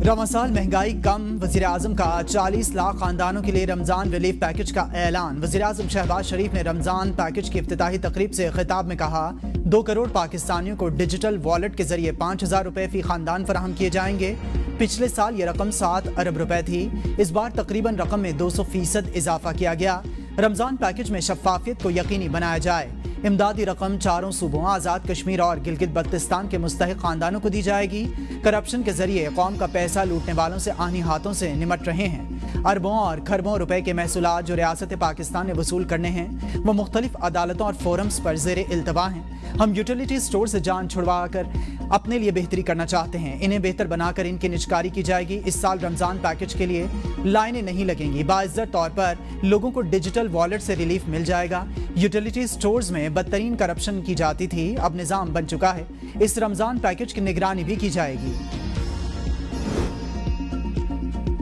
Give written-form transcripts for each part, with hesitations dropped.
रमज़ान साल महंगाई कम, वज़ीर आज़म का 40 लाख खानदानों के लिए रमज़ान रिलीफ पैकेज का ऐलान। वज़ीर आज़म शहबाज शरीफ ने रमज़ान पैकेज की इफ्तिताही तकरीब से खिताब में कहा, 2 करोड़ पाकिस्तानियों को डिजिटल वॉलेट के जरिए 5,000 रुपये फी खानदान फराहम किए जाएंगे। पिछले साल ये रकम 7 अरब रुपए थी, इस बार तकरीबन रकम में 200% इजाफा किया गया। रमज़ान पैकेज में शफाफियत को यकीनी बनाया जाए। इमदादी रकम चारों सूबों आज़ाद कश्मीर और गिलगित बल्तिस्तान के मुस्तहिक खानदानों को दी जाएगी। करप्शन के जरिए कौम का पैसा लूटने वालों से आनी हाथों से निमट रहे हैं। अरबों और खरबों रुपए के महसूलात जो रियासत पाकिस्तान ने वसूल करने हैं वो मुख्तलिफ अदालतों और फोरम्स पर ज़ेरे इल्तवा हैं। हम यूटिलिटी स्टोर से जान छुड़वा कर अपने लिए बेहतरी करना चाहते हैं। इन्हें बेहतर बनाकर इनकी निजकारी की जाएगी। इस साल रमज़ान पैकेज के लिए लाइनें नहीं लगेंगी। बाइज्जत तौर पर लोगों को डिजिटल वॉलेट से रिलीफ मिल जाएगा। यूटिलिटी स्टोर्स में बदतरीन करप्शन की जाती थी, अब निज़ाम बन चुका है। इस रमज़ान पैकेज की निगरानी भी की जाएगी।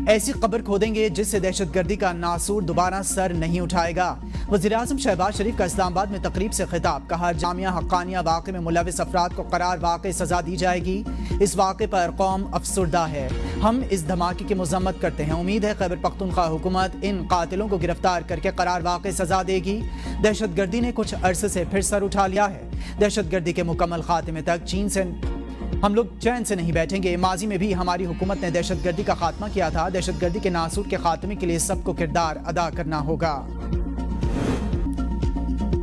ऐसी खबर खोदेंगे जिससे दहशतगर्दी का नासूर दोबारा सर नहीं उठाएगा। वज़ीर आज़म शहबाज शरीफ का इस्लामाबाद में तकरीब से खिताब, कहा जामिया हक्कानिया वाक़े में मुलविस अफराद को करार वाक़ई सज़ा दी जाएगी। इस वाक़े पर कौम अफसुर्दा है। हम इस धमाके की मज़म्मत करते हैं। उम्मीद है खैबर पख्तूनख्वा हुकूमत इन कातिलों को गिरफ्तार करके करार वाक़ई सज़ा देगी। दहशतगर्दी ने कुछ अरसे से फिर सर उठा लिया है। दहशतगर्दी के मुकम्मल खात्मे तक चीन से हम लोग चैन से नहीं बैठेंगे। माजी में भी हमारी हुकूमत ने दहशतगर्दी का खात्मा किया था। दहशतगर्दी के नासूर के खात्मे के लिए सबको किरदार अदा करना होगा।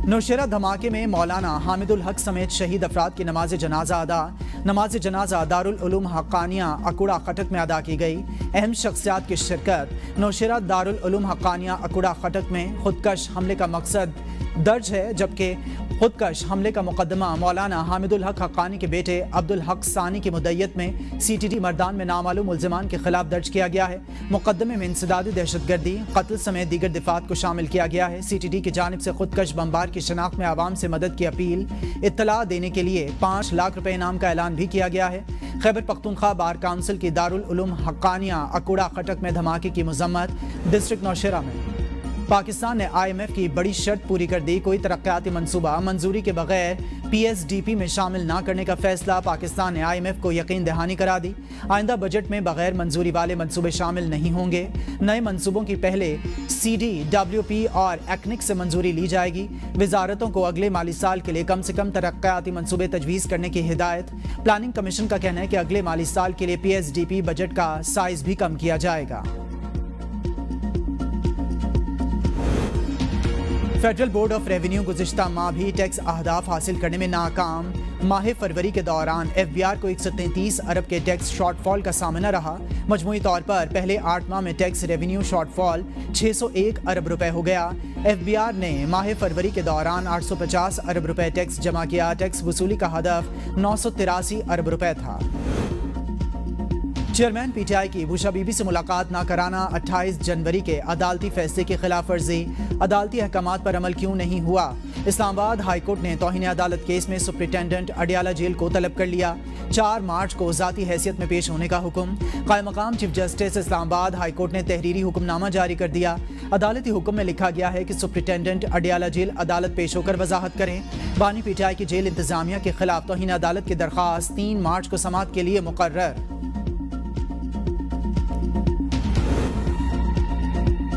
नौशेरा धमाके में मौलाना हामिदुल हक समेत शहीद अफराद की नमाज जनाजा अदा। नमाज जनाजा दारुल उलूम हक्कानिया अकुड़ा खटक में अदा की गई। अहम शख्सियात की शिरकत। नौशेरा दारुल उलूम हक्कानिया अकुड़ा खटक में खुदकश हमले का मकसद दर्ज है, जबकि खुदकश हमले का मुकदमा मौलाना हामिदुल हक हक्कानी के बेटे अब्दुल हक सानी की मुद्दयत में CTD मर्दान में नामालूम मुल्ज़िमान के खिलाफ दर्ज किया गया है। मुकदमे में इंसदादी दहशतगर्दी, कत्ल समेत दीगर दिफात को शामिल किया गया है। CTD की जानिब से खुदकश बमबार की शनाख्त में आवाम से मदद की अपील, इत्तला देने के लिए 5 लाख रुपए इनाम का ऐलान भी किया गया है। खैबर पख्तूनख्वा बार काउंसिल की दारुल उलूम हक्कानिया अकुड़ा खटक में धमाके की मजम्मत। डिस्ट्रिक्ट नौशेरा में पाकिस्तान ने IMF की बड़ी शर्त पूरी कर दी। कोई तरक्याती मंसूबा मंजूरी के बगैर PSDP में शामिल ना करने का फैसला। पाकिस्तान ने IMF को यकीन दहानी करा दी। आइंदा बजट में बगैर मंजूरी वाले मंसूबे शामिल नहीं होंगे। नए मंसूबों की पहले CD, WP और ECNIC से मंजूरी ली जाएगी। वजारतों को अगले माली साल के लिए कम से कम तरक्याती मंसूबे तजवीज़ करने की हिदायत। प्लानिंग कमीशन का कहना है कि अगले माली साल के लिए PSDP बजट का साइज भी कम किया जाएगा। फेडरल बोर्ड ऑफ रेवेन्यू गुज़िश्ता माह भी टैक्स अहदाफ हासिल करने में नाकाम। माह फरवरी के दौरान FBR को 133 अरब के टैक्स शॉर्टफॉल का सामना रहा। मजमूई तौर पर पहले 8 माह में टैक्स रेवेन्यू शॉर्टफॉल 601 अरब रुपए हो गया। FBR ने माह फरवरी के दौरान 850 अरब रुपए टैक्स जमा किया। टैक्स वसूली का हदफ 983 अरब रुपए था। चेयरमैन PTI की बुशा बीबी से मुलाकात ना कराना 28 जनवरी के अदालती फैसले की खिलाफ वर्जी। अदालती अहकामात पर अमल क्यों नहीं हुआ? इस्लामाबाद हाई कोर्ट ने तौहीन अदालत केस में सुप्रिटेंडेंट अडियाला जेल को तलब कर लिया। 4 मार्च को ज़ाती हैसियत में पेश होने का हुक्म। कायम मकाम chief justice Islamabad high court ने तहरीरी हुक्मनामा जारी कर दिया। अदालती हुक्म में लिखा गया है कि सुप्रिटेंडेंट अडियाला जेल अदालत पेश होकर वजाहत करें। बानी PTI की जेल इंतजामिया के खिलाफ तौहीन अदालत की दरख्वास्त 3 मार्च को समाअत के लिए मुकर्रर।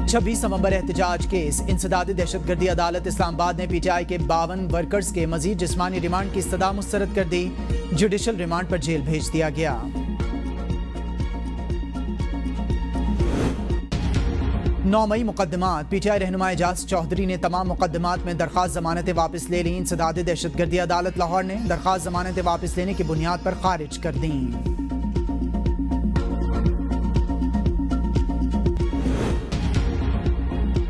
26 नवंबर एहतजाज केस। इंसदादी दहशतगर्दी अदालत इस्लामाबाद ने PTI के 52 वर्कर्स के मजीद जिस्मानी रिमांड की इस्तदा मुस्तरद कर दी। जुडिशल रिमांड पर जेल भेज दिया गया। नौमई मुकदमात। PTI रहनुमा एजाज चौधरी ने तमाम मुकदमात में दरख्वास्त जमानतें वापस ले ली। इंसदादी दहशतगर्दी अदालत लाहौर ने दरख्वास्त जमानतें वापस लेने की बुनियाद पर खारिज कर दी।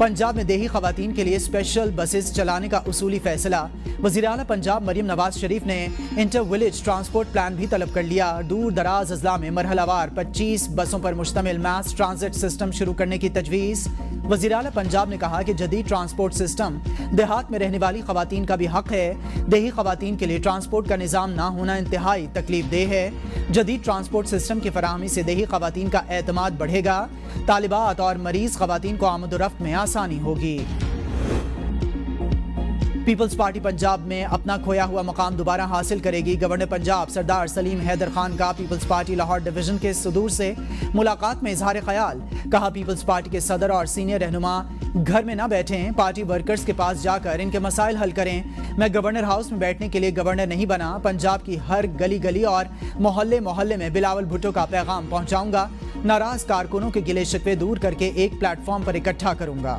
पंजाब में देही खवातीन के लिए स्पेशल बसेस चलाने का उसूली फैसला। वज़ीर आला पंजाब मरियम नवाज शरीफ ने इंटर विलेज ट्रांसपोर्ट प्लान भी तलब कर लिया। दूर दराज अजला में मरहलावार 25 बसों पर मुश्तमिल मास ट्रांजिट सिस्टम शुरू करने की तजवीज़। वज़ीर आला पंजाब ने कहा कि जदीद ट्रांसपोर्ट सिस्टम देहात में रहने वाली खवातीन का भी हक है। देही खवातीन के लिए ट्रांसपोर्ट का निज़ाम ना होना इंतहाई तकलीफ देह है। जदीद ट्रांसपोर्ट सिस्टम की फराहमी से देही खवातीन का एतमाद बढ़ेगा। तालिबात और मरीज खवातीन को आमद रफ्त में आसानी होगी। پیپلز پارٹی پنجاب میں اپنا کھویا ہوا مقام دوبارہ حاصل کرے گی. گورنر پنجاب سردار سلیم حیدر خان کا پیپلز پارٹی لاہور ڈویژن کے صدور سے ملاقات میں اظہار خیال. کہا پیپلز پارٹی کے صدر اور سینئر رہنما گھر میں نہ بیٹھیں, پارٹی ورکرز کے پاس جا کر ان کے مسائل حل کریں. میں گورنر ہاؤس میں بیٹھنے کے لیے گورنر نہیں بنا, پنجاب کی ہر گلی گلی اور محلے محلے میں بلاول بھٹو کا پیغام پہنچاؤں گا. ناراض کارکنوں کے گلے شکوے دور کر کے ایک پلیٹ فارم پر اکٹھا کروں گا.